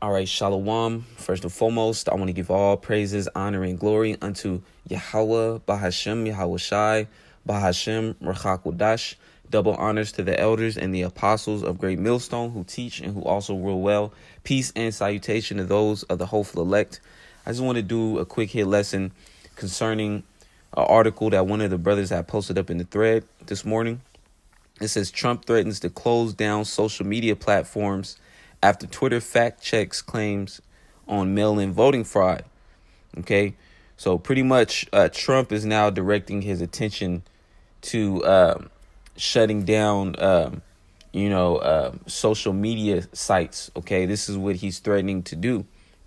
All right, Shalom. First and foremost, I want to give all praises, honor, and glory unto Yahweh, Bahashem, Yahweh Shai, Bahashem, Rachakodash. Double honors to the elders and the apostles of Great Millstone who teach and who also rule well. Peace and salutation to those of the hopeful elect. I just want to do a quick hit lesson concerning an article that one of the brothers had posted up in the thread this morning. It says Trump threatens to close down social media platforms after Twitter fact checks claims on mail-in voting fraud. Okay, so pretty much Trump is now directing his attention to shutting down, social media sites. Okay, this is what he's threatening to do.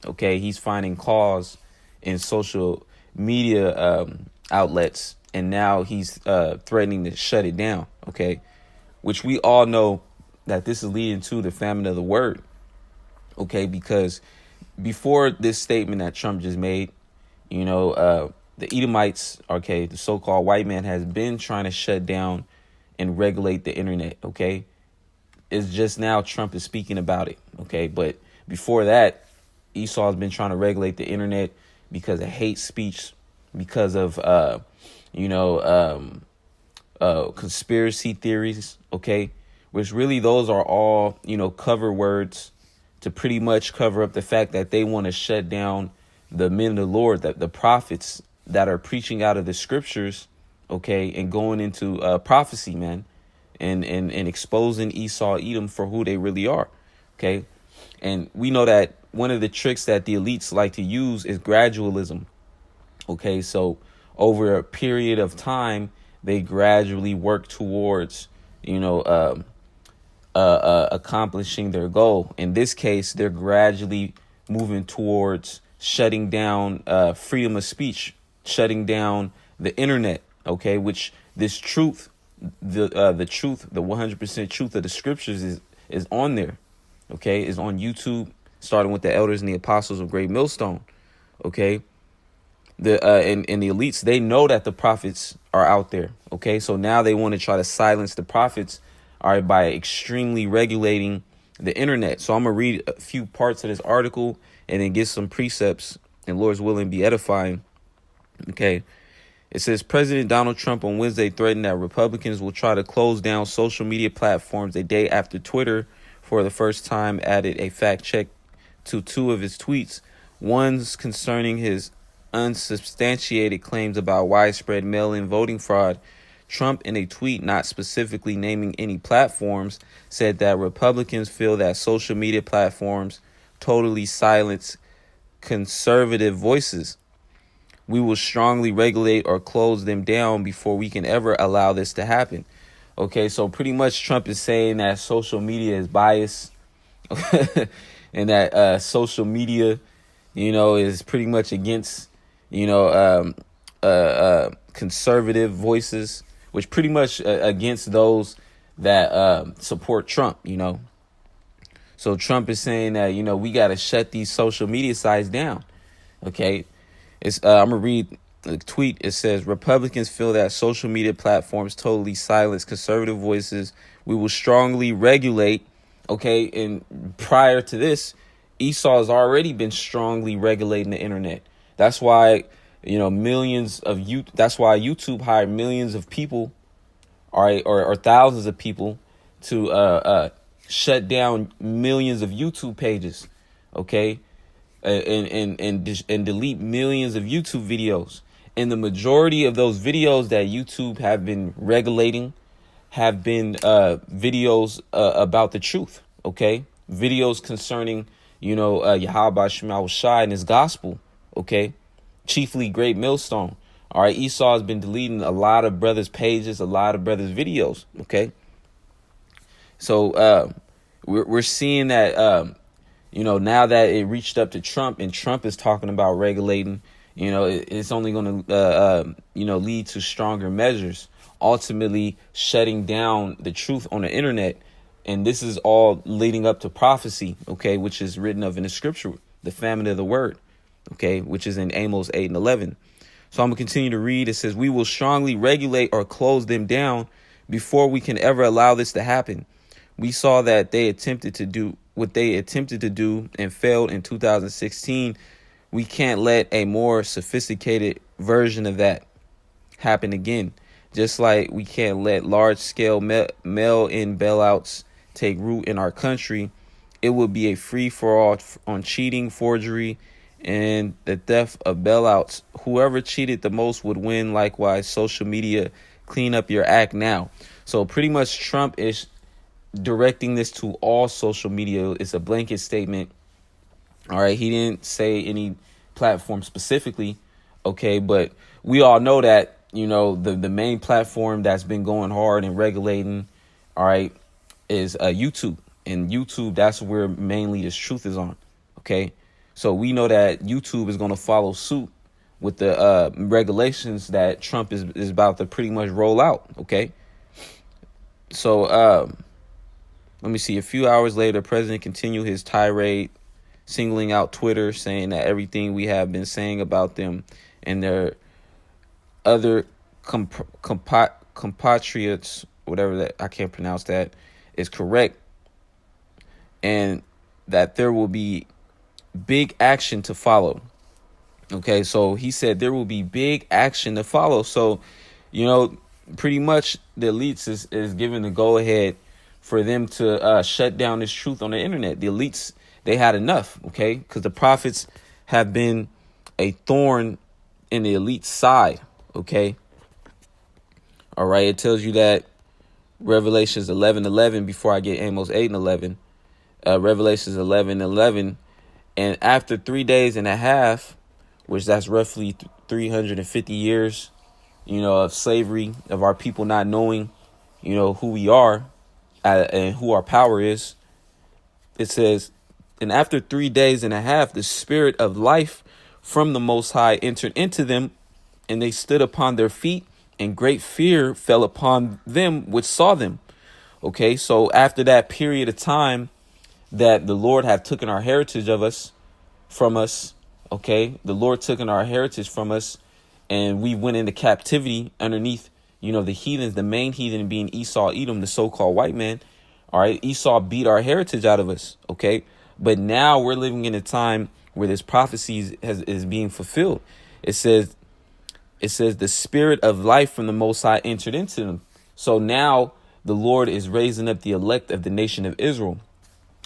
Okay, he's finding cause in social media outlets, and now he's threatening to shut it down. Okay, which we all know that this is leading to the famine of the word. Okay, because before this statement that Trump just made, the Edomites, okay, the so-called white man has been trying to shut down and regulate the internet. Okay, it's just now Trump is speaking about it. Okay, but before that, Esau has been trying to regulate the internet because of hate speech, because of conspiracy theories. Okay, which really those are all, cover words to pretty much cover up the fact that they want to shut down the men of the Lord, that the prophets that are preaching out of the scriptures, okay, and going into prophecy, man, and exposing Esau, Edom for who they really are. Okay, and we know that one of the tricks that the elites like to use is gradualism. Okay, so over a period of time, they gradually work towards, accomplishing their goal. In this case, they're gradually moving towards shutting down freedom of speech, shutting down the internet. Okay, which this truth, the truth, the 100% truth of the scriptures is on there. Okay, is on YouTube, starting with the elders and the apostles of Great Millstone. Okay. And the elites, they know that the prophets are out there. Okay, so now they want to try to silence the prophets, all right, by extremely regulating the internet. So I'm gonna read a few parts of this article and then get some precepts, and Lord's willing, be edifying. Okay, it says President Donald Trump on Wednesday threatened that Republicans will try to close down social media platforms a day after Twitter, for the first time, added a fact check to two of his tweets. One's concerning his unsubstantiated claims about widespread mail-in voting fraud. Trump, in a tweet not specifically naming any platforms, said that Republicans feel that social media platforms totally silence conservative voices. We will strongly regulate or close them down before we can ever allow this to happen. Okay, so pretty much Trump is saying that social media is biased and that social media, is pretty much against conservative voices, which pretty much against those that support Trump. So Trump is saying that we got to shut these social media sites down. Okay, I'm gonna read the tweet. It says Republicans feel that social media platforms totally silence conservative voices. We will strongly regulate. Okay, and prior to this, Esau has already been strongly regulating the internet. That's why, millions of that's why YouTube hired millions of people, all right, or thousands of people to shut down millions of YouTube pages, okay, and delete millions of YouTube videos. And the majority of those videos that YouTube have been regulating have been videos about the truth, okay, videos concerning Yahweh Shema Shai and his gospel, okay, chiefly Great Millstone. All right, Esau has been deleting a lot of brothers' pages, a lot of brothers' videos, okay. So we're seeing that now that it reached up to Trump, and Trump is talking about regulating, it's only going to lead to stronger measures, ultimately shutting down the truth on the internet. And this is all leading up to prophecy, okay, which is written of in the scripture, the famine of the word, okay, which is in Amos 8 and 11. So I'm going to continue to read. It says, we will strongly regulate or close them down before we can ever allow this to happen. We saw that they attempted to do what they attempted to do and failed in 2016, we can't let a more sophisticated version of that happen again. Just like we can't let large-scale mail-in bailouts take root in our country, it would be a free-for-all on cheating, forgery, and the theft of bailouts. Whoever cheated the most would win. Likewise, social media, clean up your act now. So pretty much Trump is directing this to all social media. It's a blanket statement. All right. He didn't say any platform specifically. OK, but we all know that, you know, the main platform that's been going hard and regulating. All right, is YouTube, and YouTube. That's where mainly this truth is on. OK, so we know that YouTube is going to follow suit with the regulations that Trump is about to pretty much roll out. OK, so let me see. A few hours later, the president continued his tirade, singling out Twitter, saying that everything we have been saying about them and their other compatriots, whatever that, I can't pronounce that, is correct, and that there will be big action to follow. Okay, so he said there will be big action to follow. So, you know, pretty much the elites is given the go ahead for them to shut down this truth on the internet. The elites, they had enough, okay, because the prophets have been a thorn in the elite side, okay. All right, it tells you that Revelations 11:11, before I get Amos 8:11, Revelations 11:11, and after 3 days and a half, which that's roughly 350 years, you know, of slavery, of our people not knowing, you know, who we are and who our power is. It says, and after 3 days and a half, the spirit of life from the Most High entered into them, and they stood upon their feet, and great fear fell upon them which saw them. Okay, so after that period of time that the Lord had taken our heritage from us, okay, the Lord took our heritage from us, and we went into captivity underneath, you know, the heathens, the main heathen being Esau, Edom, the so-called white man. All right, Esau beat our heritage out of us, okay, but now we're living in a time where this prophecy is being fulfilled. It says the spirit of life from the Most High entered into them. So now the Lord is raising up the elect of the nation of Israel.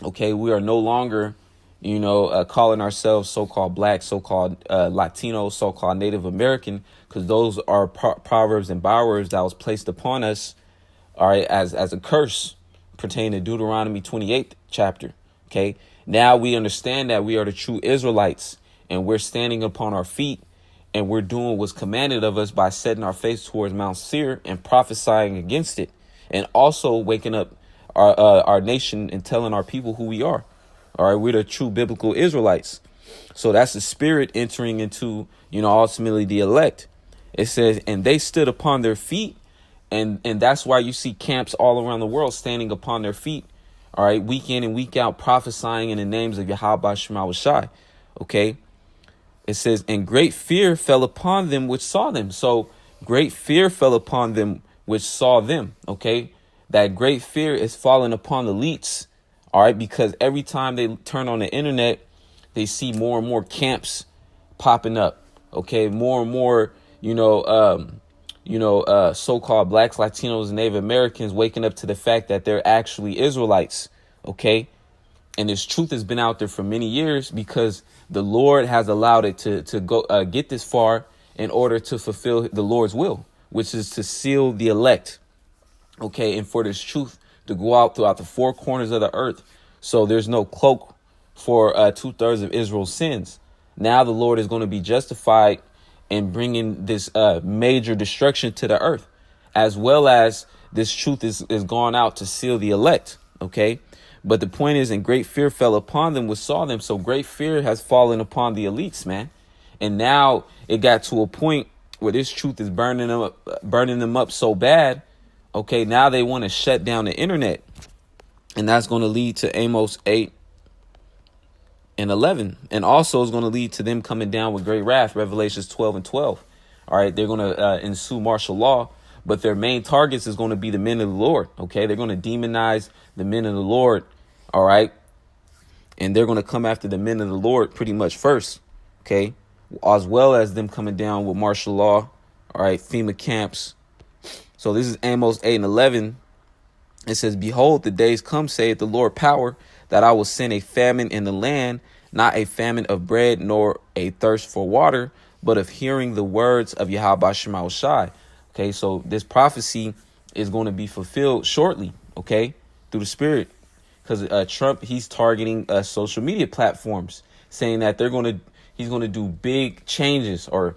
OK, we are no longer, you know, calling ourselves so-called black, so-called Latino, so-called Native American, because those are proverbs and bywords that was placed upon us. All right, as a curse pertaining to Deuteronomy 28th chapter. OK, now we understand that we are the true Israelites, and we're standing upon our feet. And we're doing what's commanded of us by setting our face towards Mount Seir and prophesying against it, and also waking up our nation and telling our people who we are. All right, we're the true biblical Israelites. So that's the spirit entering into, you know, ultimately the elect. It says, and they stood upon their feet, and that's why you see camps all around the world standing upon their feet. All right, week in and week out, prophesying in the names of Yahweh Shema Shai. Okay. It says, and great fear fell upon them which saw them. So great fear fell upon them which saw them. OK, that great fear is falling upon the elites. All right, because every time they turn on the internet, they see more and more camps popping up. OK, more and more, so-called blacks, Latinos and Native Americans waking up to the fact that they're actually Israelites. OK, and this truth has been out there for many years because the Lord has allowed it to go get this far in order to fulfill the Lord's will, which is to seal the elect. OK, and for this truth to go out throughout the four corners of the earth. So there's no cloak for 2/3 of Israel's sins. Now the Lord is going to be justified in bringing this major destruction to the earth, as well as this truth is gone out to seal the elect. OK. But the point is, and great fear fell upon them which saw them. So great fear has fallen upon the elites, man. And now it got to a point where this truth is burning them up so bad. OK, now they want to shut down the internet. And that's going to lead to Amos 8:11. And also is going to lead to them coming down with great wrath. Revelations 12:12. All right, they're going to ensue martial law. But their main targets is going to be the men of the Lord. OK, they're going to demonize the men of the Lord. All right. and they're going to come after the men of the Lord pretty much first, okay, as well as them coming down with martial law, all right, FEMA camps. So this is Amos 8:11. It says, behold, the days come, saith the Lord power, that I will send a famine in the land, not a famine of bread, nor a thirst for water, but of hearing the words of Yahweh Shema Shai. Okay, so this prophecy is going to be fulfilled shortly, okay, through the Spirit. Because Trump, he's targeting social media platforms, saying that he's going to do big changes or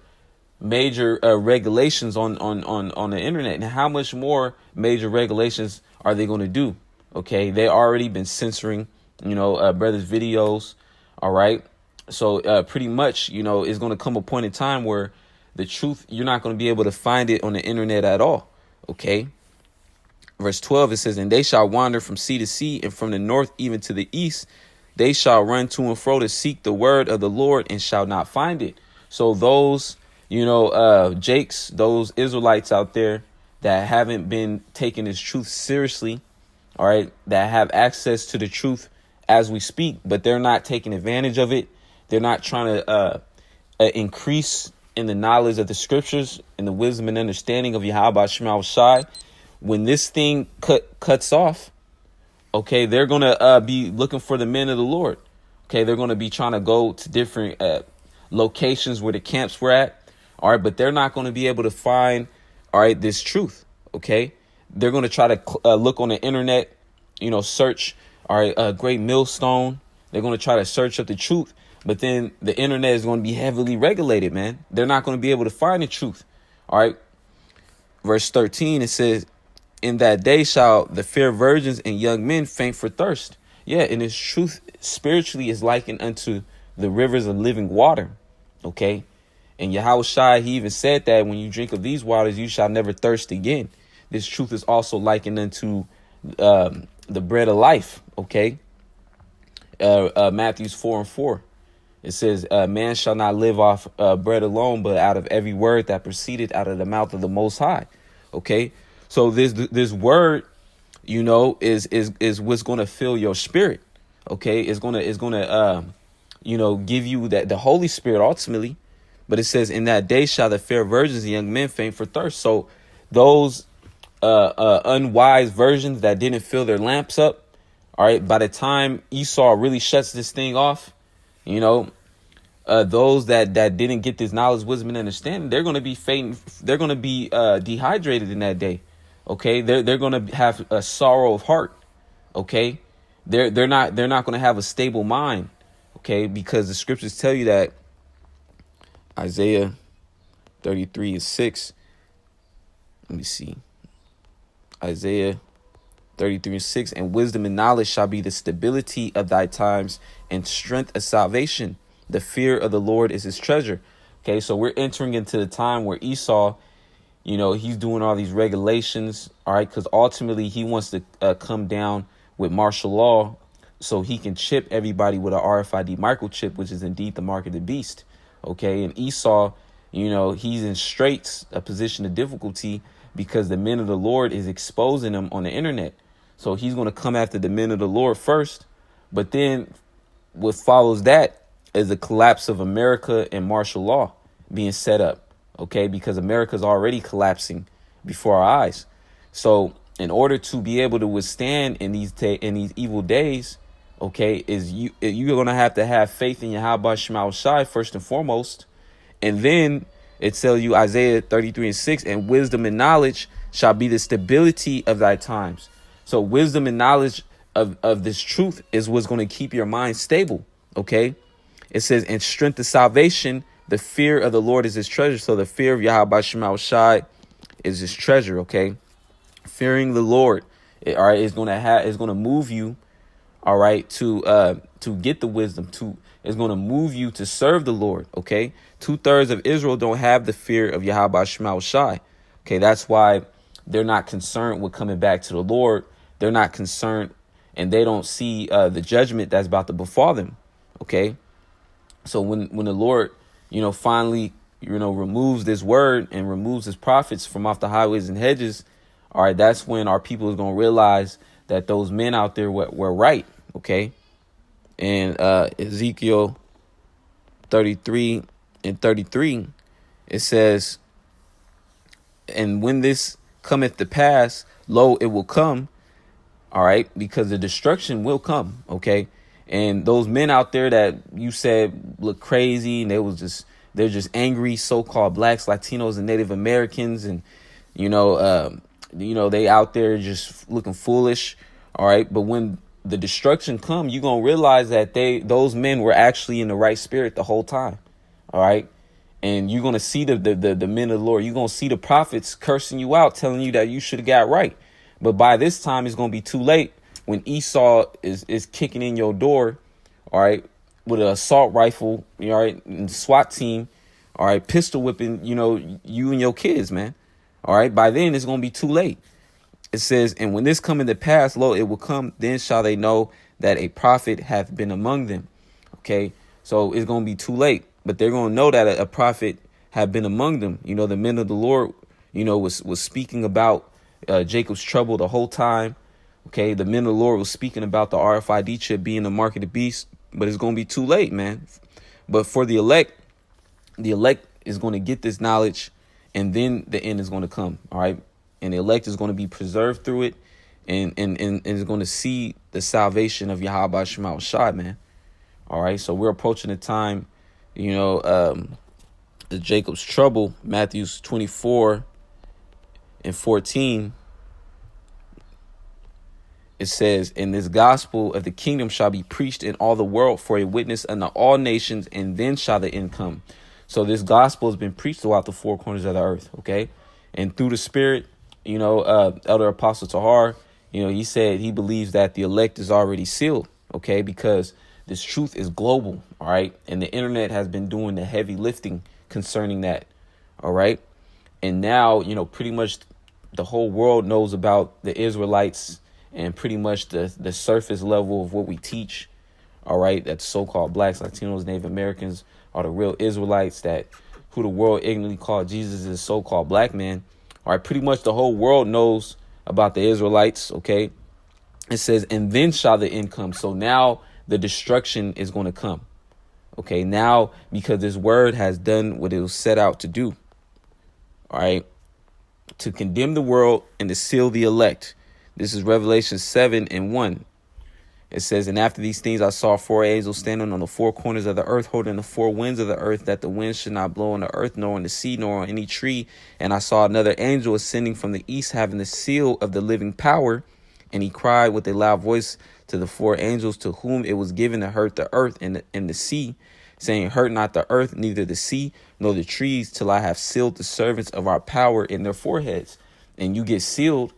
major regulations on the internet. And how much more major regulations are they going to do? Okay, they already been censoring, brothers' videos. All right. So pretty much, it's going to come a point in time where the truth, you're not going to be able to find it on the internet at all. OK. Verse 12, it says, and they shall wander from sea to sea, and from the north even to the east. They shall run to and fro to seek the word of the Lord, and shall not find it. So those, Jakes, those Israelites out there that haven't been taking this truth seriously, all right, that have access to the truth as we speak, but they're not taking advantage of it. They're not trying to increase in the knowledge of the scriptures and the wisdom and understanding of Yahweh Shema Shai. When this thing cuts off, okay, they're going to be looking for the men of the Lord. Okay, they're going to be trying to go to different locations where the camps were at. All right, but they're not going to be able to find, all right, this truth. Okay, they're going to try to look on the internet, search, all right, a great millstone. They're going to try to search up the truth. But then the internet is going to be heavily regulated, man. They're not going to be able to find the truth. All right. Verse 13, it says, in that day shall the fair virgins and young men faint for thirst. Yeah, and its truth spiritually is likened unto the rivers of living water. Okay. And Yahweh Shai, he even said that when you drink of these waters, you shall never thirst again. This truth is also likened unto the bread of life. Okay. Matthew 4:4. It says, man shall not live off bread alone, but out of every word that proceeded out of the mouth of the Most High. OK, so this word, is what's going to fill your spirit. OK, it's going to give you the Holy Spirit ultimately. But it says, in that day shall the fair virgins and young men faint for thirst. So those unwise virgins that didn't fill their lamps up. All right. By the time Esau really shuts this thing off, those that didn't get this knowledge, wisdom, and understanding, they're going to be fainting. They're going to be dehydrated in that day. OK, they're going to have a sorrow of heart. OK, they're not going to have a stable mind. OK, because the scriptures tell you that Isaiah 33:6. Let me see. Isaiah 33:6, and wisdom and knowledge shall be the stability of thy times, and strength of salvation. The fear of the Lord is his treasure. Okay, so we're entering into the time where Esau, he's doing all these regulations. All right, because ultimately he wants to come down with martial law so he can chip everybody with a RFID microchip, which is indeed the mark of the beast. Okay, and Esau, he's in a position of difficulty because the men of the Lord is exposing him on the internet. So he's going to come after the men of the Lord first. But then what follows that is the collapse of America and martial law being set up. OK, because America is already collapsing before our eyes. So in order to be able to withstand in these evil days, OK, you're going to have faith in Yahweh Shema Shai first and foremost. And then it tells you Isaiah 33:6, and wisdom and knowledge shall be the stability of thy times. So wisdom and knowledge of this truth is what's going to keep your mind stable. OK, it says, and strength of salvation, the fear of the Lord is his treasure. So the fear of Yahweh Shema Shai is his treasure. OK, fearing the Lord, all right, is going to move you. All right, to get the wisdom, is going to move you to serve the Lord. OK, 2/3 of Israel don't have the fear of Yahweh Shema Shai. OK, that's why they're not concerned with coming back to the Lord. They're not concerned, and they don't see the judgment that's about to befall them. OK, so when the Lord, finally, removes this word and removes his prophets from off the highways and hedges. All right, that's when our people is going to realize that those men out there were right. OK, in Ezekiel 33 and 33, it says, and when this cometh to pass, lo, it will come. All right, because the destruction will come. OK, and those men out there that you said look crazy and they're just angry so-called blacks, Latinos and Native Americans. And, they out there just looking foolish. All right. But when the destruction come, you're going to realize that those men were actually in the right spirit the whole time. All right. And you're going to see the men of the Lord. You're going to see the prophets cursing you out, telling you that you should have got right. But by this time, it's going to be too late when Esau is kicking in your door. All right. With an assault rifle. All right. And SWAT team. All right. Pistol whipping, you and your kids, man. All right. By then, it's going to be too late. It says, and when this come into pass, lo, it will come. Then shall they know that a prophet hath been among them. OK, so it's going to be too late. But they're going to know that a prophet have been among them. The men of the Lord, was speaking about Jacob's trouble the whole time. OK, the men of the Lord was speaking about the RFID chip being the mark of the beast. But it's going to be too late, man. But for the elect is going to get this knowledge, and then the end is going to come. All right. And the elect is going to be preserved through it, and is going to see the salvation of Yahweh Shema Shai, man. All right. So we're approaching the time, the Jacob's trouble, Matthew 24 and 14. It says, and this gospel of the kingdom shall be preached in all the world for a witness unto all nations, and then shall the end come. So this gospel has been preached throughout the four corners of the earth. OK, and through the Spirit, Elder Apostle Tahar, he said he believes that the elect is already sealed. OK, because this truth is global. All right. And the internet has been doing the heavy lifting concerning that. All right. And now, pretty much the whole world knows about the Israelites and pretty much the surface level of what we teach. All right. That so-called blacks, Latinos, Native Americans are the real Israelites, that who the world ignorantly called Jesus is so-called black man. All right. Pretty much the whole world knows about the Israelites. OK, it says, and then shall the end come. So now the destruction is going to come. OK, now because this word has done what it was set out to do. All right. To condemn the world and to seal the elect. This is Revelation 7 and 1. It says, and after these things I saw four angels standing on the four corners of the earth, holding the four winds of the earth, that the wind should not blow on the earth, nor on the sea, nor on any tree. And I saw another angel ascending from the east, having the seal of the living power. And he cried with a loud voice to the four angels to whom it was given to hurt the earth and the sea, saying, hurt not the earth, neither the sea, nor the trees, till I have sealed the servants of our power in their foreheads. And you get sealed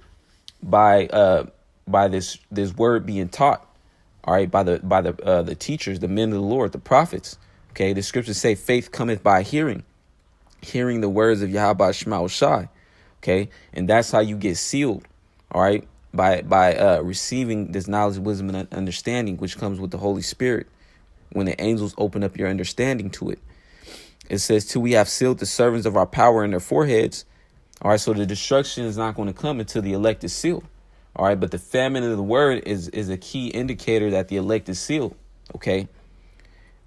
by this word being taught. All right, by the teachers, the men of the Lord, the prophets. OK, the scriptures say faith cometh by hearing the words of Yahweh Shema Shai. OK, and that's how you get sealed. All right, by receiving this knowledge, wisdom, and understanding, which comes with the Holy Spirit when the angels open up your understanding to it. It says, till we have sealed the servants of our power in their foreheads. All right, so the destruction is not going to come until the elect is sealed. All right, but the famine of the word is a key indicator that the elect is sealed. OK,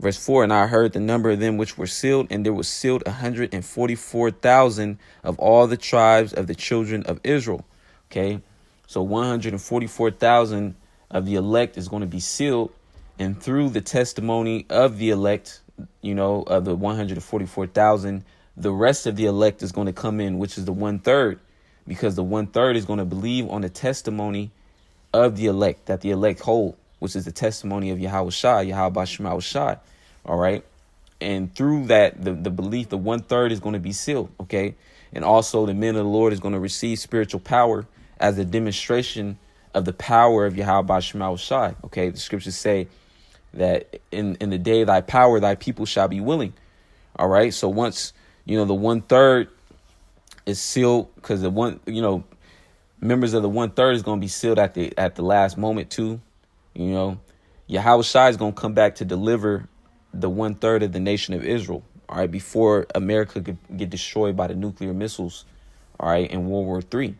verse 4, and I heard the number of them which were sealed, and there was sealed 144,000 of all the tribes of the children of Israel. OK, so 144,000 of the elect is going to be sealed. And through the testimony of the elect, of the 144,000, the rest of the elect is going to come in, which is the 1/3. Because the 1/3 is going to believe on the testimony of the elect, that the elect hold, which is the testimony of Yahweh Shai, Yahweh Shema Shai. All right. And through that, the belief, the 1/3 is going to be sealed. OK, and also the men of the Lord is going to receive spiritual power as a demonstration of the power of Yahweh Shema Shai. OK, the scriptures say that in the day of thy power, thy people shall be willing. All right. So once, the 1/3 is sealed, because members of the 1/3 is going to be sealed at the last moment too. Yahweh Shai is going to come back to deliver the 1/3 of the nation of Israel. All right, before America could get destroyed by the nuclear missiles. All right, in World War III.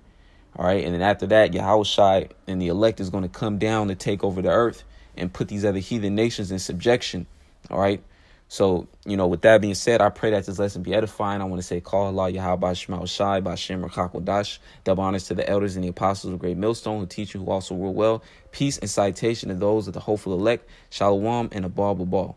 All right, and then after that, Yahweh Shai and the elect is going to come down to take over the earth, and put these other heathen nations in subjection. All right. So, with that being said, I pray that this lesson be edifying. I want to say, call Allah, Yahweh, Shema Shai, Bashem, Rakakwadash. Double honors to the elders and the apostles of Great Millstone who teach you, who also rule well. Peace and citation to those of the hopeful elect. Shalom and Abal Babal.